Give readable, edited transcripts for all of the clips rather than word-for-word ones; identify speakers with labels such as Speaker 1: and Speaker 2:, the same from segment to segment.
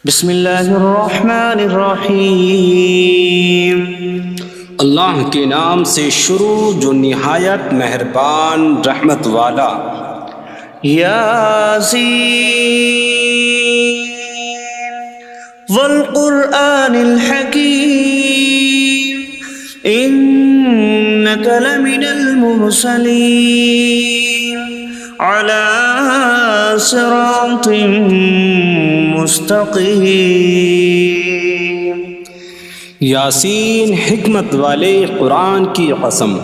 Speaker 1: بسم اللہ الرحمن الرحیم۔
Speaker 2: اللہ کے نام سے شروع جو نہایت مہربان رحمت والا۔
Speaker 1: یاسین والقرآن الحکیم انک لمن المرسلین علی صراط مستقیم۔
Speaker 2: یاسین حکمت والے قرآن کی قسم،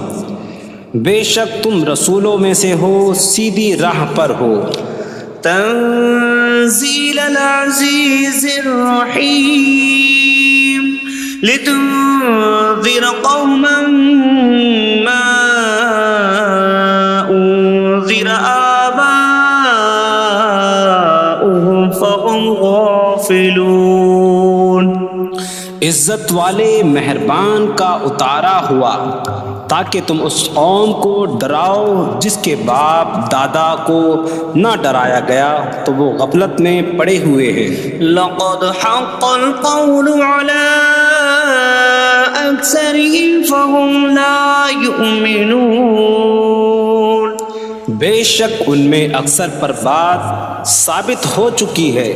Speaker 2: بے شک تم رسولوں میں سے ہو، سیدھی راہ پر ہو۔
Speaker 1: تنزیل العزیز الرحیم لتنذر قوما ما انذر آباؤهم فهم غافلون۔
Speaker 2: عزت والے مہربان کا اتارا ہوا تاکہ تم اس قوم کو ڈراؤ جس کے باپ دادا کو نہ ڈرایا گیا تو وہ غفلت میں پڑے ہوئے ہیں۔
Speaker 1: لقد حق القول على أكثرهم فهم لا يؤمنون۔
Speaker 2: بے شک ان میں اکثر پر بات ثابت ہو چکی ہے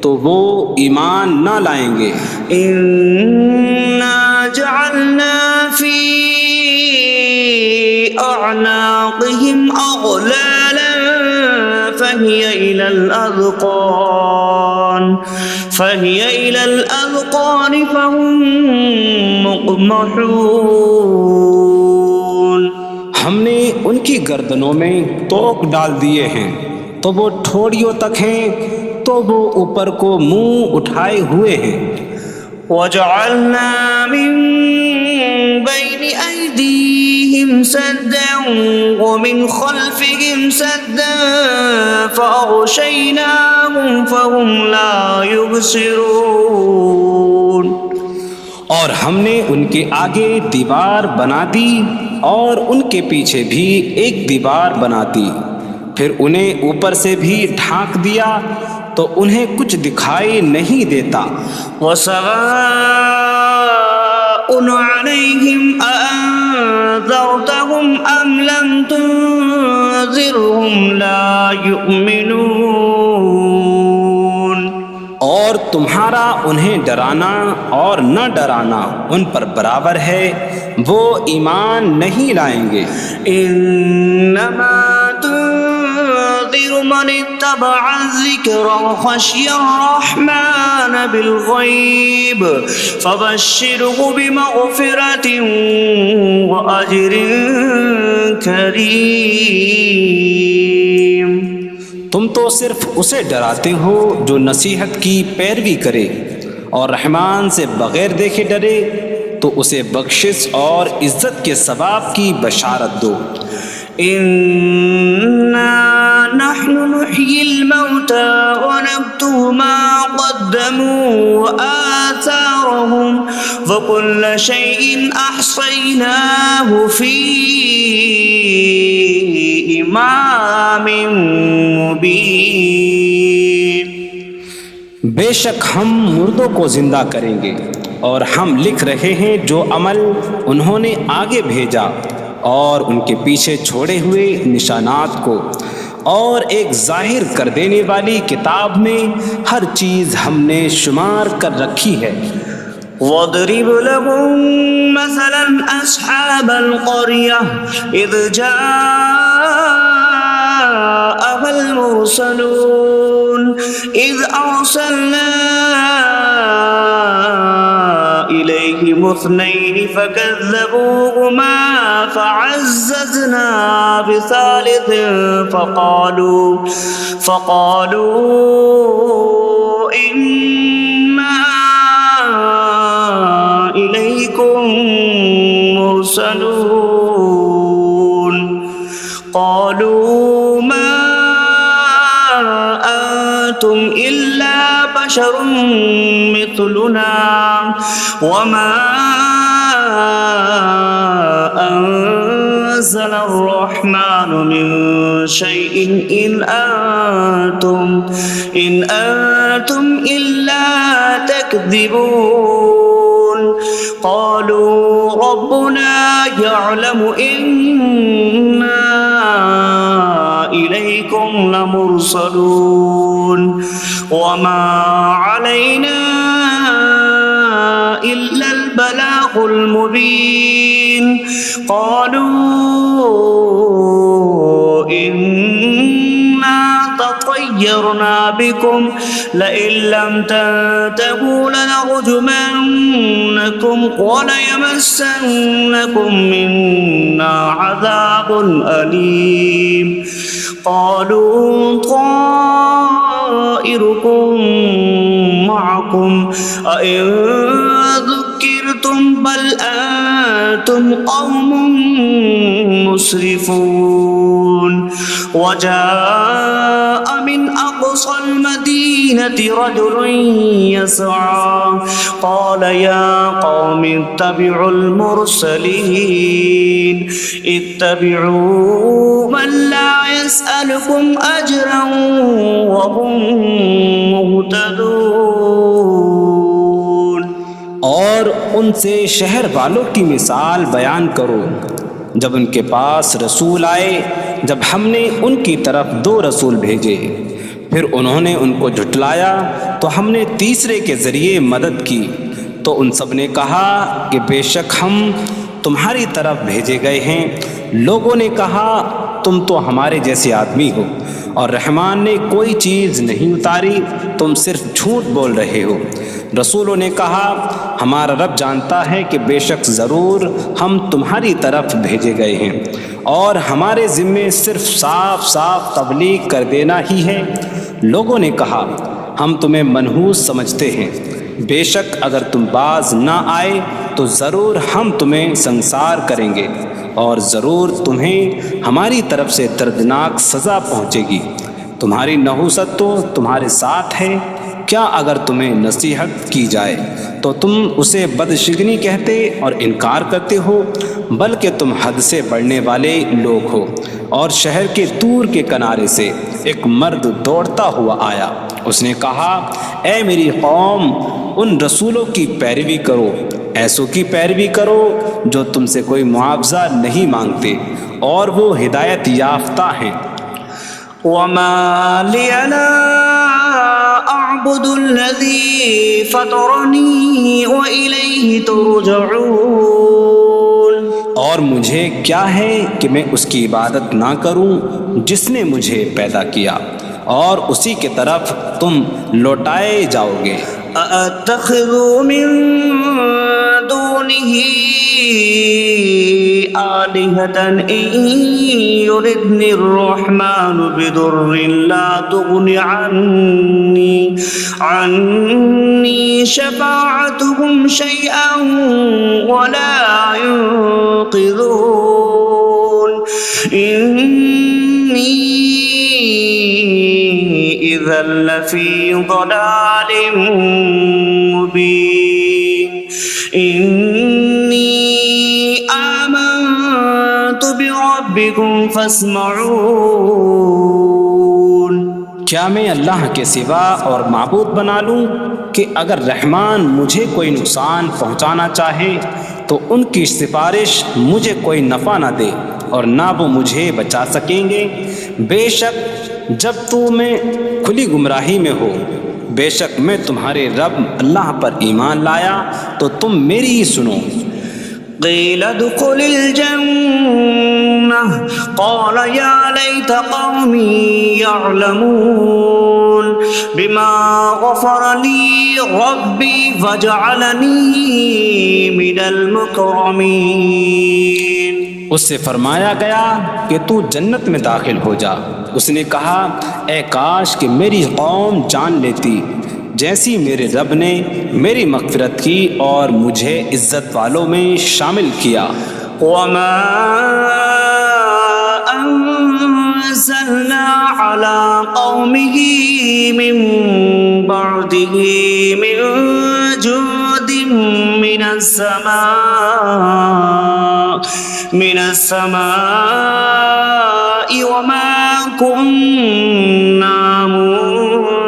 Speaker 2: تو وہ ایمان نہ لائیں گے۔
Speaker 1: إنا جعلنا في أعناقهم أغلالا فهي إلى الأذقان فهم مقمحون۔
Speaker 2: ہم نے ان کی گردنوں میں توق ڈال دیے ہیں تو وہ ٹھوڑیوں تک ہیں، تو وہ اوپر کو منہ اٹھائے ہوئے ہیں۔
Speaker 1: وجعلنا من بين أيديهم سدا ومن خلفهم سدا فأغشيناهم فهم لا يبصرون۔
Speaker 2: اور ہم نے ان کے آگے دیوار بنا دی اور ان کے پیچھے بھی ایک دیوار بنا دی، پھر انہیں اوپر سے بھی ڈھانک دیا تو انہیں کچھ دکھائی نہیں دیتا۔
Speaker 1: وسواء عليهم أأنذرتهم أم لم تنذرهم لا يؤمنون۔
Speaker 2: اور تمہارا انہیں ڈرانا اور نہ ڈرانا ان پر برابر ہے، وہ ایمان نہیں لائیں گے۔
Speaker 1: انما تنذر من اتبع الذکر وخشی الرحمن بالغیب فبشره بمغفرۃ واجر کریم۔
Speaker 2: تم تو صرف اسے ڈراتے ہو جو نصیحت کی پیروی کرے اور رحمان سے بغیر دیکھے ڈرے، تو اسے بخشش اور عزت کے ثواب کی بشارت دو۔
Speaker 1: انا نحن نحيي الموتى ونكتب ما قدموا وآثارهم وكل شيء أحصيناه في إمام مبين۔
Speaker 2: بے شک ہم مردوں کو زندہ کریں گے اور ہم لکھ رہے ہیں جو عمل انہوں نے آگے بھیجا اور ان کے پیچھے چھوڑے ہوئے نشانات کو، اور ایک ظاہر کر دینے والی کتاب میں ہر چیز ہم نے شمار کر رکھی ہے۔
Speaker 1: وَاضْرِبْ لَهُم مَّثَلًا أَصْحَابَ الْقَرْيَةِ إِذْ جَاءَهَا الْمُرْسَلُونَ إِذْ أَرْسَلْنَا إِلَيْهِمُ اثْنَيْنِ فَكَذَّبُوهُمَا فَعَزَّزْنَا بِثَالِثٍ فَقَالُوا إِنَّا إِلَيْكُمْ مُرْسَلُونَ قَالُوا مَا أَنْتُمْ إِلَّا بَشَرٌ مِثْلُنَا وَمَا أَنْتُمْ نزل الرحمن من شيء إن أنتم إلا تكذبون قالوا ربنا يعلم إنا إليكم لمرسلون وما علينا إلا البلاغ المبين قالوا إنا تطيرنا بكم لئن لم تنتهوا لنرجمنكم وليمسنكم منا عذاب أليم قالوا طائركم معكم أئن ذكرتم بل أنتم قوم مسرفون وجاء من أقصى المدينة رجل يسعى قال يا قوم اتبعوا المرسلين اتبعوا من لا يسألكم أجرا وهم مهتدون
Speaker 2: اور ان سے شہر والوں کی مثال بیان کرو جب ان کے پاس رسول آئے جب ہم نے ان کی طرف 2 رسول بھیجے پھر انہوں نے ان کو جھٹلایا تو ہم نے تیسرے کے ذریعے مدد کی تو ان سب نے کہا کہ بے شک ہم تمہاری طرف بھیجے گئے ہیں لوگوں نے کہا تم تو ہمارے جیسے آدمی ہو اور رحمان نے کوئی چیز نہیں اتاری تم صرف جھوٹ بول رہے ہو رسولوں نے کہا ہمارا رب جانتا ہے کہ بے شک ضرور ہم تمہاری طرف بھیجے گئے ہیں اور ہمارے ذمے صرف صاف صاف تبلیغ کر دینا ہی ہے لوگوں نے کہا ہم تمہیں منحوس سمجھتے ہیں بے شک اگر تم باز نہ آئے تو ضرور ہم تمہیں سنسار کریں گے اور ضرور تمہیں ہماری طرف سے دردناک سزا پہنچے گی تمہاری نحوست تو تمہارے ساتھ ہے کیا اگر تمہیں نصیحت کی جائے تو تم اسے بدشگنی کہتے اور انکار کرتے ہو بلکہ تم حد سے بڑھنے والے لوگ ہو اور شہر کے دور کے کنارے سے ایک مرد دوڑتا ہوا آیا اس نے کہا اے میری قوم ان رسولوں کی پیروی کرو ایسوں کی پیروی کرو جو تم سے کوئی معاوضہ نہیں مانگتے اور وہ ہدایت یافتہ ہیں
Speaker 1: وما لي لا أعبد الذي فطرني وإليه ترجعون
Speaker 2: اور مجھے کیا ہے کہ میں اس کی عبادت نہ کروں جس نے مجھے پیدا کیا اور اسی کے طرف تم لوٹائے جاؤ گے
Speaker 1: أأتخذ من دونه آلهة إن يردني الرحمن بضر لا تغن عني شفاعتهم شيئا ولا ينقذون إني إذا لفي ضلال مبين إني آمنت بربكم فاسمعون
Speaker 2: کیا میں اللہ کے سوا اور معبود بنا لوں کہ اگر رحمان مجھے کوئی نقصان پہنچانا چاہے تو ان کی سفارش مجھے کوئی نفع نہ دے اور نہ وہ مجھے بچا سکیں گے بے شک جب تو میں کھلی گمراہی میں ہو بے شک میں تمہارے رب اللہ پر ایمان لایا تو تم میری ہی سنو
Speaker 1: قيل ادخل الجنة قال يا ليت قومي يعلمون بما غفر لي ربي فجعلني من المكرمين
Speaker 2: اس سے فرمایا گیا کہ تو جنت میں داخل ہو جا اس نے کہا اے کاش کہ میری قوم جان لیتی جیسی میرے رب نے میری مغفرت کی اور مجھے عزت والوں میں شامل کیا
Speaker 1: وما أنزلنا على قومه من بعده من جود من من السماء وما كنا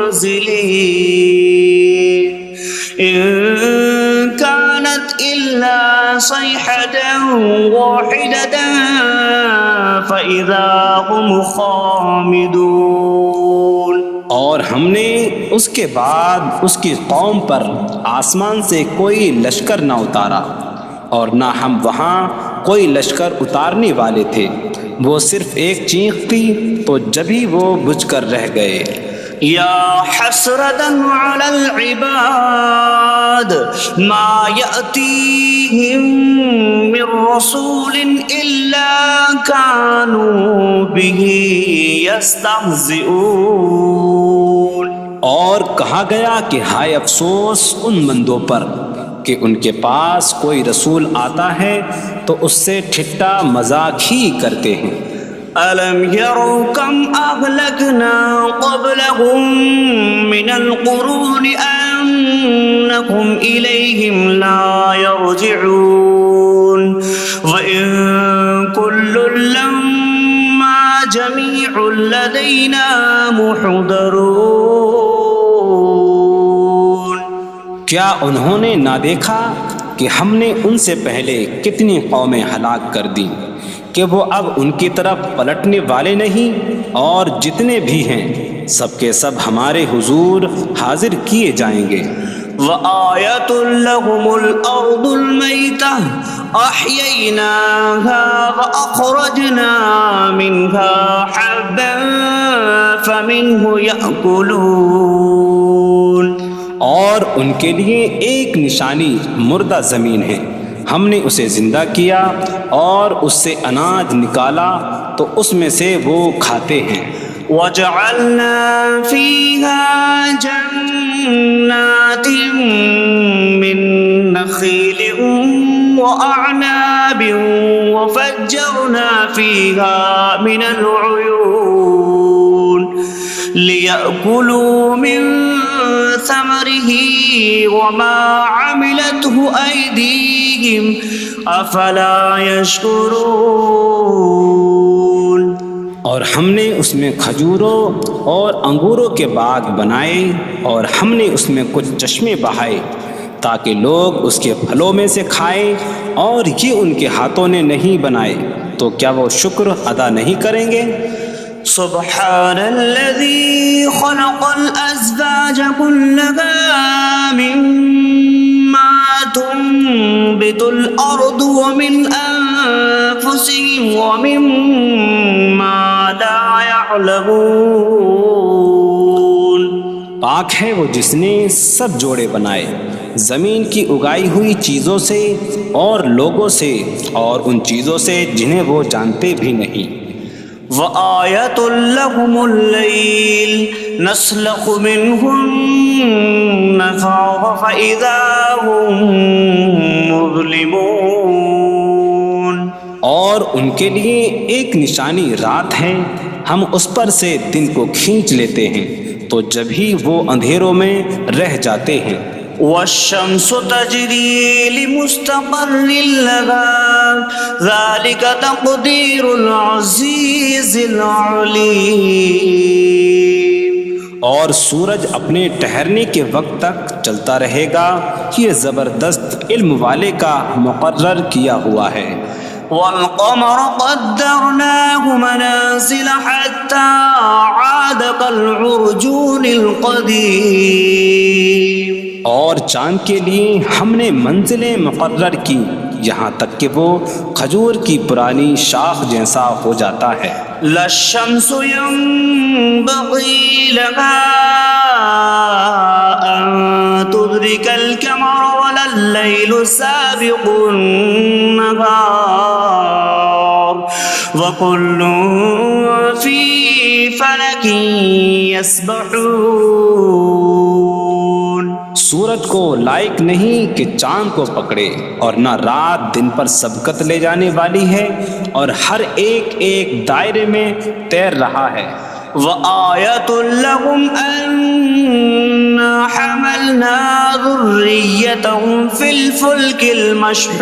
Speaker 1: منزلين إن كانت إلا صيحة واحدة فإذا هم خامدون.
Speaker 2: اور ہم نے اس کے بعد اس کی قوم پر آسمان سے کوئی لشکر نہ اتارا اور نہ ہم وہاں کوئی لشکر اتارنے والے تھے. وہ صرف ایک چیخ تھی تو جبھی وہ بجھ کر رہ گئے.
Speaker 1: یا حسرة على العباد ما يأتيهم من رسول إلا كانوا به يستهزئون.
Speaker 2: اور کہا گیا کہ ہائے افسوس ان بندوں پر کہ ان کے پاس کوئی رسول آتا ہے تو اس سے ٹھٹا مذاق ہی کرتے ہیں.
Speaker 1: أَلَمْ يَرَوْا كَمْ أَهْلَكْنَا قَبْلَهُمْ مِنَ الْقُرُونِ أَنَّكُمْ إِلَيْهِمْ لَا يَرْجِعُونَ وَإِن كُلٌّ لَّمَّا جَمِيعٌ لَّدَيْنَا مُحْضَرُونَ.
Speaker 2: کیا انہوں نے نہ دیکھا کہ ہم نے ان سے پہلے کتنی قومیں ہلاک کر دیں کہ وہ اب ان کی طرف پلٹنے والے نہیں، اور جتنے بھی ہیں سب کے سب ہمارے حضور حاضر کیے جائیں گے.
Speaker 1: وَآيَةٌ لَّهُمُ الْأَرْضُ الْمَيْتَةُ أَحْيَيْنَاهَا وَأَخْرَجْنَا مِنْهَا حَبًّا فَمِنْهُ يَأْكُلُونَ.
Speaker 2: اور ان کے لیے ایک نشانی مردہ زمین ہے، ہم نے اسے زندہ کیا اور اس سے اناج نکالا تو اس میں سے وہ کھاتے ہیں.
Speaker 1: وَجَعَلْنَا فِيهَا جَنَّاتٍ مِّن نَّخِيلٍ وَأَعْنَابٍ وَفَجَّرْنَا فِيهَا مِنَ الْعُيُونِ لِيَأْكُلُوا مِن ثَمَرِهِ وَمَا عَمِلَتْهُ أَيْدِيهِمْ أَفَلَا يَشْكُرُونَ.
Speaker 2: اور ہم نے اس میں کھجوروں اور انگوروں کے باغ بنائے اور ہم نے اس میں کچھ چشمے بہائے تاکہ لوگ اس کے پھلوں میں سے کھائیں، اور یہ ان کے ہاتھوں نے نہیں بنائے تو کیا وہ شکر ادا نہیں کریں گے؟
Speaker 1: سبحان الذي خلق الأزواج كلها مما تنبت الأرض ومن أنفسهم ومما لا يعلمون.
Speaker 2: پاک ہے وہ جس نے سب جوڑے بنائے زمین کی اگائی ہوئی چیزوں سے اور لوگوں سے اور ان چیزوں سے جنہیں وہ جانتے بھی نہیں.
Speaker 1: وَآيَةٌ لَّهُمُ اللَّيْلُ نَسْلَخُ مِنْهُ النَّهَارَ فَإِذَا هُم مُظْلِمُونَ.
Speaker 2: اور ان کے لیے ایک نشانی رات ہے، ہم اس پر سے دن کو کھینچ لیتے ہیں تو جبھی وہ اندھیروں میں رہ جاتے ہیں.
Speaker 1: وَالشَّمْسُ تَجْرِي لِمُسْتَقَرٍّ لَّهَا ذَلِكَ تَقْدِيرُ الْعَزِيزِ الْعَلِيمِ.
Speaker 2: اور سورج اپنے ٹھہرنے کے وقت تک چلتا رہے گا، یہ زبردست علم والے کا مقرر کیا ہوا ہے.
Speaker 1: وَالْقَمَرَ قَدَّرْنَاهُ مَنَازِلَ حَتَّى عَادَ كَالْعُرْجُونِ الْقَدِيمِ.
Speaker 2: اور چاند کے لیے ہم نے منزلیں مقرر کی یہاں تک کہ وہ کھجور کی پرانی شاخ جیسا ہو جاتا ہے.
Speaker 1: لَا الشَّمْسُ يَنبَغِي لَهَا أَن تُدْرِكَ الْقَمَرَ وَلَا اللَّيْلُ سَابِقُ النَّهَارِ وَكُلٌّ فِي فَلَكٍ يَسْبَحُونَ.
Speaker 2: سورج کو لائق نہیں کہ چاند کو پکڑے، اور نہ رات دن پر سبقت لے جانے والی ہے، اور ہر ایک ایک دائرے میں تیر رہا ہے.
Speaker 1: وَآيَةٌ لَّهُمْ أَنَّا حَمَلْنَا ذُرِّيَّتَهُمْ في الفلك المشحون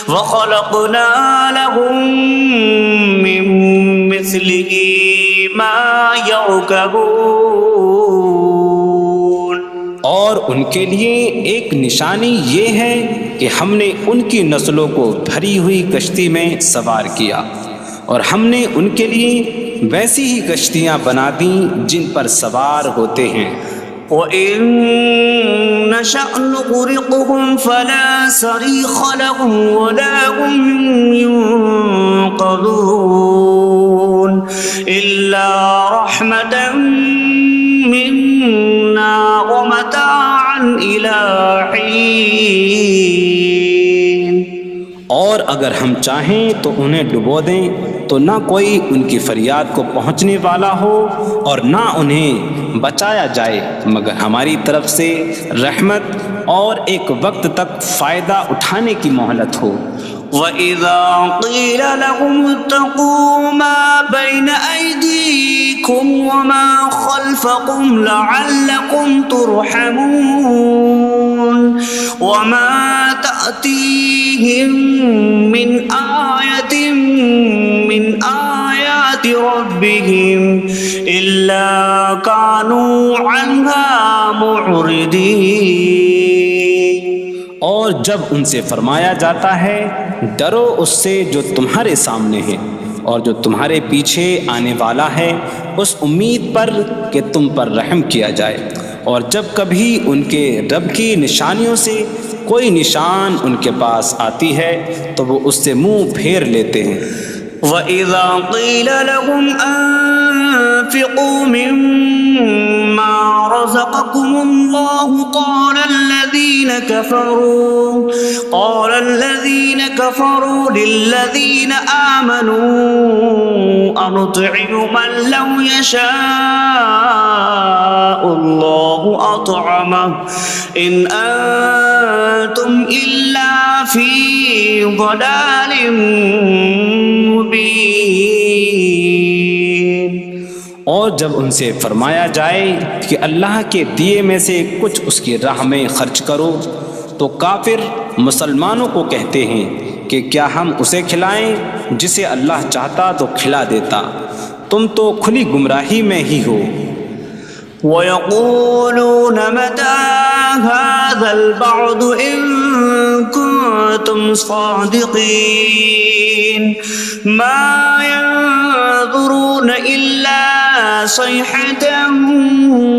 Speaker 1: وخلقنا لهم من مثله ما يركبون۔
Speaker 2: اور ان کے لیے ایک نشانی یہ ہے کہ ہم نے ان کی نسلوں کو بھری ہوئی کشتی میں سوار کیا، اور ہم نے ان کے لیے ویسی ہی کشتیاں بنا دیں جن پر سوار ہوتے ہیں۔
Speaker 1: وَإِن نَّشَأْ نُغْرِقْهُمْ فَلَا صَرِيخَ لَهُمْ وَلَا هُمْ يُنقَذُونَ إِلَّا رَحْمَةً مِّنَّا وَمَتَاعًا إِلَىٰ حِينٍ۔
Speaker 2: اور اگر ہم چاہیں تو انہیں ڈبو دیں تو نہ کوئی ان کی فریاد کو پہنچنے والا ہو اور نہ انہیں بچایا جائے مگر ہماری طرف سے رحمت اور ایک وقت تک فائدہ اٹھانے کی مہلت ہو۔
Speaker 1: وَإِذَا قِيلَ لَهُمُ اتَّقُوا مَا بَيْنَ أَيْدِيكُمْ وَمَا خَلْفَكُمْ لَعَلَّكُمْ تُرْحَمُونَ وَمَا تَأْتِيهِم مِّنْ آيَةٍ مِّنْ آيَاتِ رَبِّهِمْ إِلَّا كَانُوا عَنْهَا مُعْرِضِينَ۔
Speaker 2: اور جب ان سے فرمایا جاتا ہے ڈرو اس سے جو تمہارے سامنے ہے اور جو تمہارے پیچھے آنے والا ہے، اس امید پر کہ تم پر رحم کیا جائے، اور جب کبھی ان کے رب کی نشانیوں سے کوئی نشان ان کے پاس آتی ہے تو وہ اس سے منہ پھیر لیتے ہیں۔
Speaker 1: وَإِذَا قِيلَ لَهُمْ أَنفِقُوا مِمَّا رَزَقَكُمُ اللَّهُ قَالَ الَّذِينَ كَفَرُوا لِلَّذِينَ آمَنُوا أَنُطْعِمُ مَن لَّوْ يَشَاءُ اللَّهُ أَطْعَمَهُ إِنْ أَنتُمْ إِلَّا فِي ضَلَالٍ مبین۔
Speaker 2: اور جب ان سے فرمایا جائے کہ اللہ کے دیے میں سے کچھ اس کی راہ میں خرچ کرو تو کافر مسلمانوں کو کہتے ہیں کہ کیا ہم اسے کھلائیں جسے اللہ چاہتا تو کھلا دیتا، تم تو کھلی گمراہی میں ہی ہو۔
Speaker 1: وَيَقُولُونَ مَتَىٰ هَٰذَا الْوَعْدُ إِن كُنتُمْ صَادِقِينَ مَا يَنظُرُونَ إِلَّا صَيْحَةً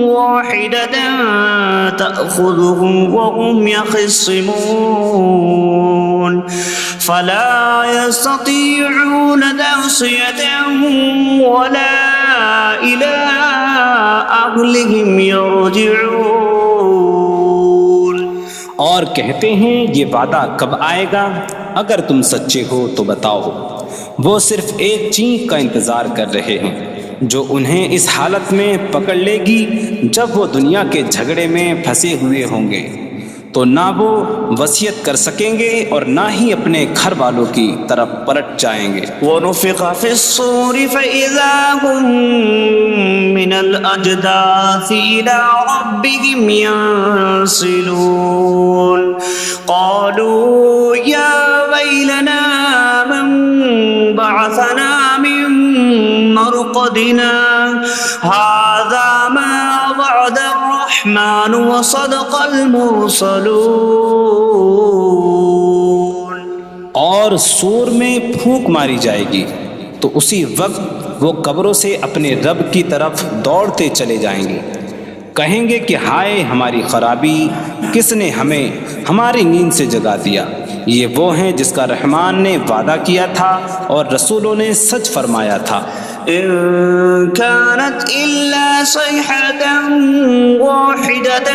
Speaker 1: وَاحِدَةً تَأْخُذُهُمْ وَهُمْ يَخِصِّمُونَ فَلَا يَسْتَطِيعُونَ تَوْصِيَةً وَلَا إِلَىٰ أَهْلِهِمْ يَرْجِعُونَ۔
Speaker 2: اور کہتے ہیں یہ وعدہ کب آئے گا؟ اگر تم سچے ہو تو بتاؤ۔ وہ صرف ایک چینک کا انتظار کر رہے ہیں جو انہیں اس حالت میں پکڑ لے گی جب وہ دنیا کے جھگڑے میں پھنسے ہوئے ہوں گے، تو نہ وہ وصیت کر سکیں گے اور نہ ہی اپنے گھر والوں کی طرف پلٹ جائیں گے۔
Speaker 1: وَنُفِخَ فِي الصُّورِ فَإِذَا هُم مِّنَ الْأَجْدَاثِ إِلَىٰ رَبِّهِمْ يَنسِلُونَ قَالُوا يَا وَيْلَنَا مَن بَعَثَنَا مِن مَّرْقَدِنَا هَٰذَا مَا وَعَدَ الرَّحْمَٰنُ وَصَدَقَ الْمُرْسَلُونَ۔
Speaker 2: اور سور میں پھونک ماری جائے گی تو اسی وقت وہ قبروں سے اپنے رب کی طرف دوڑتے چلے جائیں گے، کہیں گے کہ ہائے ہماری خرابی، کس نے ہمیں ہماری نیند سے جگا دیا۔ یہ وہ ہیں جس کا رحمان نے وعدہ کیا تھا اور رسولوں نے سچ فرمایا تھا۔
Speaker 1: إن كانت إلا صيحة واحدة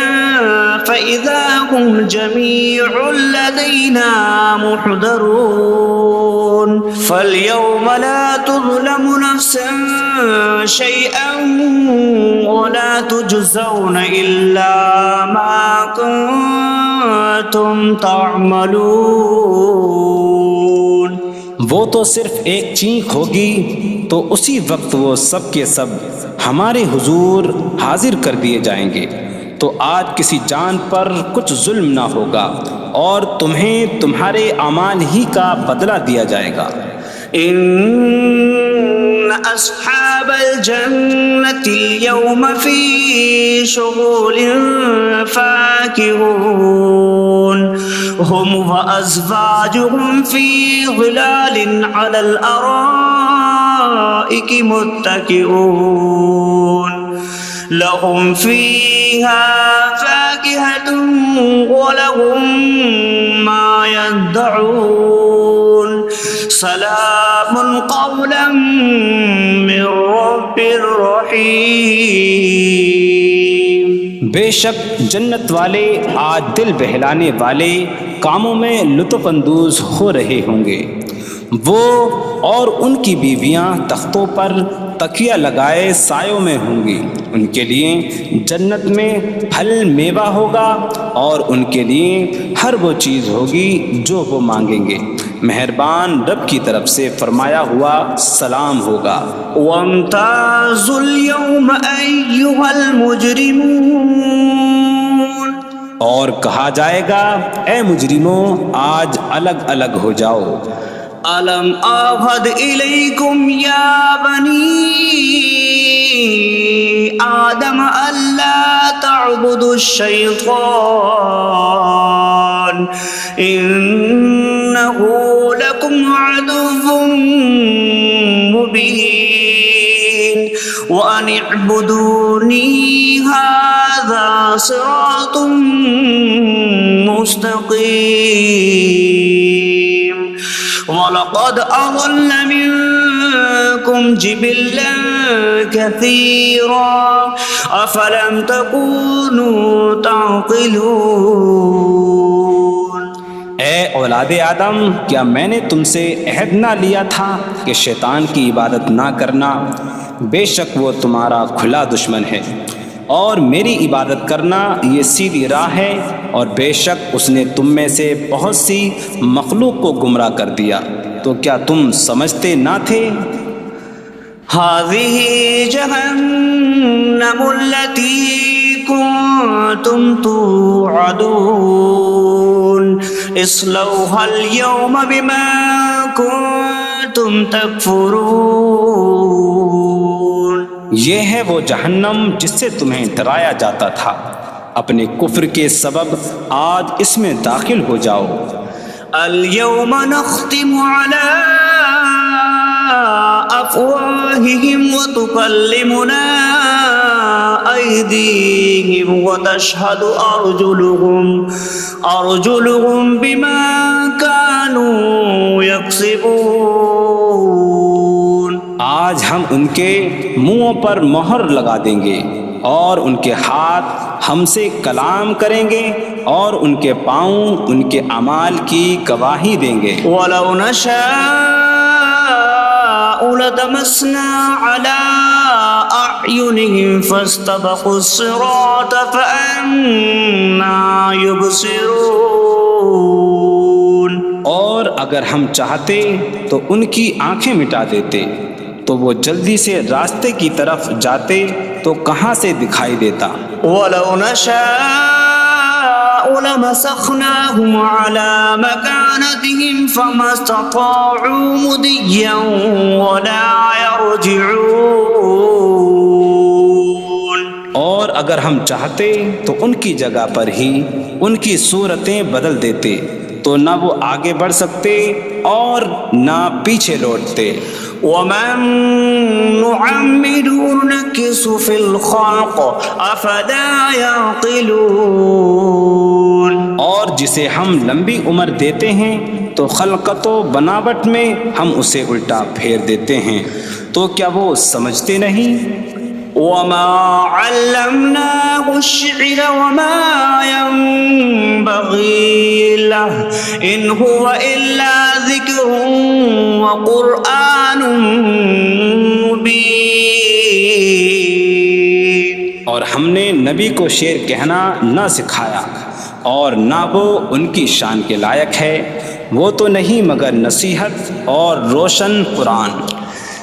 Speaker 1: فإذا هم جميع لدينا محضرون فاليوم لا تظلم نفس شيئا ولا تجزون إلا ما كنتم تعملون۔
Speaker 2: وہ تو صرف ایک چینک ہوگی تو اسی وقت وہ سب کے سب ہمارے حضور حاضر کر دیے جائیں گے، تو آج کسی جان پر کچھ ظلم نہ ہوگا اور تمہیں تمہارے اعمال ہی کا بدلہ دیا جائے گا۔
Speaker 1: إن أصحاب الجنة اليوم في شغل فاكهون هم وأزواجهم في ظلال على الأرائك متكئون لهم فيها فاكهة ولهم ما يدعون سلام قولا من رب رحیم۔
Speaker 2: بے شک جنت والے آج دل بہلانے والے کاموں میں لطف اندوز ہو رہے ہوں گے۔ وہ اور ان کی بیویاں تختوں پر تکیہ لگائے سایوں میں ہوں گی۔ ان کے لیے جنت میں پھل میوہ ہوگا اور ان کے لیے ہر وہ چیز ہوگی جو وہ مانگیں گے۔ مہربان رب کی طرف سے فرمایا ہوا سلام ہوگا۔
Speaker 1: وامتازوا اليوم أيها المجرمون،
Speaker 2: اور کہا جائے گا اے مجرموں آج الگ الگ ہو جاؤ۔
Speaker 1: ألم أعهد إليكم يا بني آدم ألا تعبدوا الشيطان إنه لكم عدو مبين وأن اعبدوني هذا صراط مستقيم وَلَقَدْ أَضَلَّ مِنكُمْ جِبِلًّا كَثِيرًا أَفَلَمْ تَكُونُوا تَعْقِلُونَ۔
Speaker 2: اے اولاد آدم، کیا میں نے تم سے عہد نہ لیا تھا کہ شیطان کی عبادت نہ کرنا؟ بے شک وہ تمہارا کھلا دشمن ہے، اور میری عبادت کرنا یہ سیدھی راہ ہے، اور بے شک اس نے تم میں سے بہت سی مخلوق کو گمراہ کر دیا، تو کیا تم سمجھتے نہ تھے؟
Speaker 1: هذه جهنم التي كنتم توعدون اصلوها اليوم بما كنتم تكفرون۔
Speaker 2: یہ ہے وہ جہنم جس سے تمہیں ڈرایا جاتا تھا، اپنے کفر کے سبب آج اس میں داخل ہو جاؤ۔
Speaker 1: اليوم نختم على أفواههم وتكلمنا أيديهم وتشهد أرجلهم بما كانوا يكسبون۔
Speaker 2: آج ہم ان کے منہوں پر مہر لگا دیں گے، اور ان کے ہاتھ ہم سے کلام کریں گے، اور ان کے پاؤں ان کے اعمال کی گواہی دیں گے۔
Speaker 1: وَلَوْ نَشَاءُ لَطَمَسْنَا عَلَىٰ أَعْيُنِهِمْ فَاسْتَبَقُوا الصِّرَاطَ فَأَنَّىٰ يُبْصِرُونَ۔
Speaker 2: اور اگر ہم چاہتے تو ان کی آنکھیں مٹا دیتے، تو وہ جلدی سے راستے کی طرف جاتے تو کہاں سے دکھائی دیتا۔
Speaker 1: وَلَوْ نَشَاءُ لَمَسَخْنَاهُمْ عَلَىٰ مَكَانَتِهِمْ فَمَا اسْتَطَاعُوا مُضِيًّا وَلَا يَرْجِعُونَ۔
Speaker 2: اور اگر ہم چاہتے تو ان کی جگہ پر ہی ان کی صورتیں بدل دیتے، تو نہ وہ آگے بڑھ سکتے اور نہ پیچھے لوٹتے۔
Speaker 1: وَمَن نُعَمِّرْهُ نُنَكِّسْهُ فِي الْخَلْقِ أَفَلَا يَعْقِلُونَ۔
Speaker 2: اور جسے ہم لمبی عمر دیتے ہیں تو خلقت و بناوٹ میں ہم اسے الٹا پھیر دیتے ہیں، تو کیا وہ سمجھتے نہیں؟
Speaker 1: وَمَا عَلَّمْنَاهُ الشِّعْرَ وَمَا يَنبَغِي لَهُ إِنْ هُوَ إِلَّا ذِكْرٌ وَقُرْآنٌ مُبِينٌ۔
Speaker 2: اور ہم نے نبی کو شعر کہنا نہ سکھایا، اور نہ وہ ان کی شان کے لائق ہے، وہ تو نہیں مگر نصیحت اور روشن قرآن۔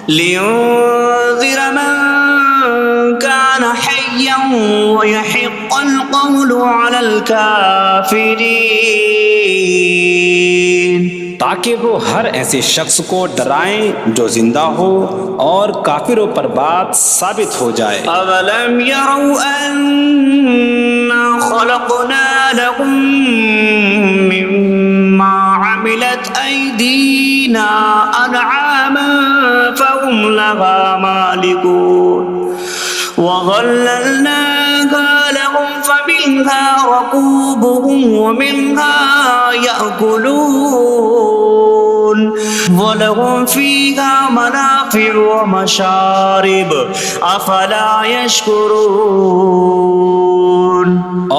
Speaker 1: لِيُنذِرَ مَن كَانَ حَيًّا حيا ويحق القول على الكافرين
Speaker 2: تاکہ وہ ہر ایسے شخص کو ڈرائیں جو زندہ ہو اور کافروں پر بات ثابت ہو جائے۔
Speaker 1: أولم يروا أنا خلقنا لهم مما عملت أيدينا أنعاما فهم لها مالكون وظللناها لهم فمنها ركوبهم ومنها يأكلون وَلَهُمْ فِيهَا مَنَافِعُ وَمَشَارِبُ أَفَلَا يَشْكُرُونَ۔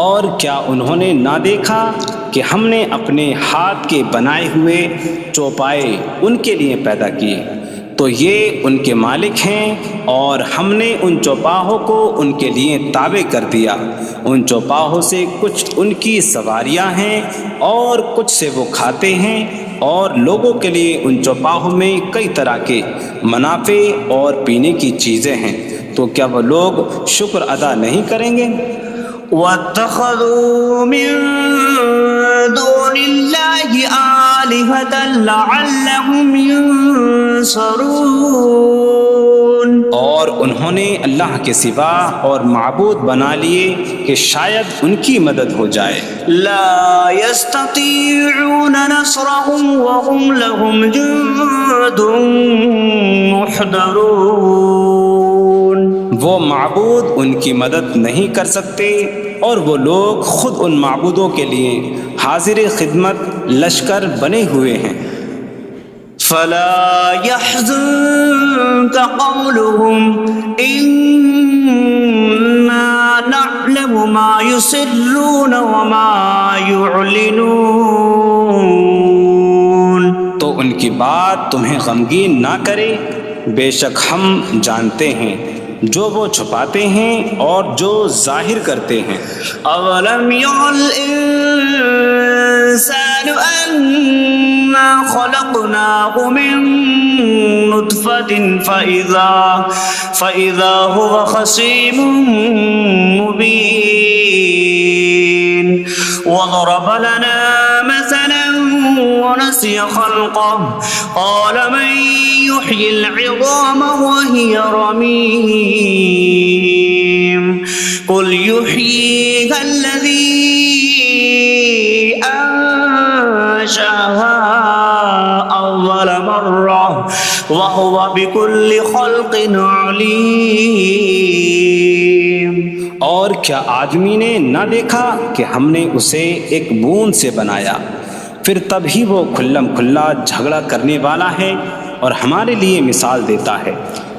Speaker 2: اور کیا انہوں نے نہ دیکھا کہ ہم نے اپنے ہاتھ کے بنائے ہوئے چوپائے ان کے لیے پیدا کیے، تو یہ ان کے مالک ہیں، اور ہم نے ان چوپاہوں کو ان کے لیے تابع کر دیا۔ ان چوپاہوں سے کچھ ان کی سواریاں ہیں اور کچھ سے وہ کھاتے ہیں، اور لوگوں کے لیے ان چوپاہوں میں کئی طرح کے منافع اور پینے کی چیزیں ہیں، تو کیا وہ لوگ شکر ادا نہیں کریں گے؟
Speaker 1: وَاتَّخَذُوا مِن دُونِ اللَّهِ آلِهَةً لَعَلَّهُمْ يُنصَرُونَ۔
Speaker 2: اور انہوں نے اللہ کے سوا اور معبود بنا لیے کہ شاید ان کی مدد ہو جائے۔
Speaker 1: لا يستطيعون نصرهم وهم لهم جند محضرون۔
Speaker 2: وہ معبود ان کی مدد نہیں کر سکتے، اور وہ لوگ خود ان معبودوں کے لیے حاضر خدمت لشکر بنے ہوئے ہیں۔
Speaker 1: فلا يحزنك قولهم إنا نعلم ما يسرون وما يعلنون۔
Speaker 2: تو ان کی بات تمہیں غمگین نہ کرے، بے شک ہم جانتے ہیں جو وہ چھپاتے ہیں اور جو ظاہر کرتے ہیں۔
Speaker 1: اولم ير الانسان انا خلقناه من نطفة فإذا هو خصيم مبين وضرب لنا مثلا ونسي خلقه قال من يحيي العظام وهي رميم قل يحييها الذي أنشأها أول مرة وهو بكل خلق عليم۔
Speaker 2: اور کیا آدمی نے نہ دیکھا کہ ہم نے اسے ایک بوند سے بنایا، پھر تب ہی وہ کھلم کھلا جھگڑا کرنے والا ہے اور ہمارے لیے مثال دیتا ہے،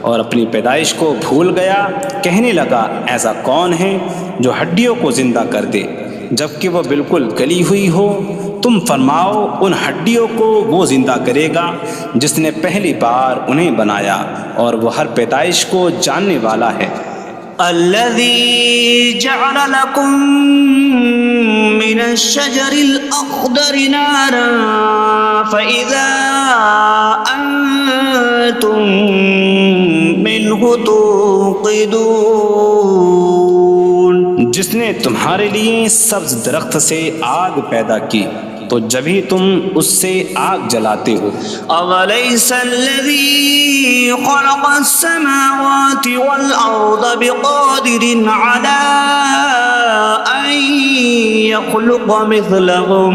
Speaker 2: اور اپنی پیدائش کو بھول گیا، کہنے لگا ایسا کون ہے جو ہڈیوں کو زندہ کر دے جبکہ وہ بالکل گلی ہوئی ہو؟ تم فرماؤ ان ہڈیوں کو وہ زندہ کرے گا جس نے پہلی بار انہیں بنایا، اور وہ ہر پیدائش کو جاننے والا ہے۔
Speaker 1: الذي جعل لكم من الشجر الأخضر نارا فإذا أنتم منه توقدون۔
Speaker 2: جس نے تمہارے لیے سبز درخت سے آگ پیدا کی تو جبھی تم اس سے آگ جلاتے ہو۔
Speaker 1: أَوَلَيْسَ الَّذِي خَلَقَ السَّمَاوَاتِ وَالْأَرْضَ بِقَادِرٍ عَلَىٰ أَن يَخْلُقَ مِثْلَهُمْ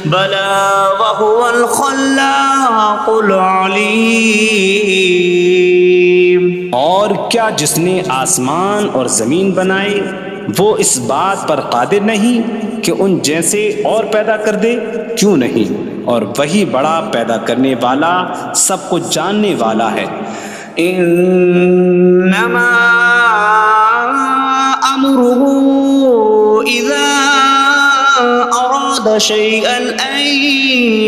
Speaker 1: بَلَىٰ وَهُوَ الْخَلَّاقُ الْعَلِيمُ۔
Speaker 2: اور کیا جس نے آسمان اور زمین بنائے وہ اس بات پر قادر نہیں کہ ان جیسے اور پیدا کر دے؟ کیوں نہیں، اور وہی بڑا پیدا کرنے والا سب کچھ جاننے والا ہے۔
Speaker 1: انما امره اذا اراد شيئا ان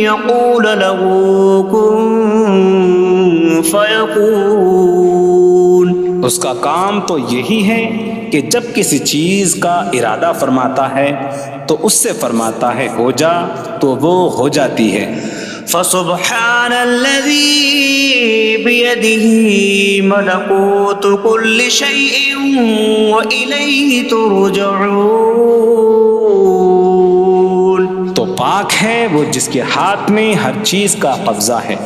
Speaker 1: يقول له كن فيكون۔
Speaker 2: اس کا کام تو یہی ہے کہ جب کسی چیز کا ارادہ فرماتا ہے تو اس سے فرماتا ہے ہو جا، تو وہ ہو جاتی ہے۔
Speaker 1: فسبحان الذي بيده ملكوت كل شيء وإليه ترجعون.
Speaker 2: تو پاک ہے وہ جس کے ہاتھ میں ہر چیز کا قبضہ ہے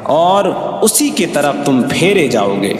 Speaker 2: اور اسی کی طرف تم پھیرے جاؤ گے.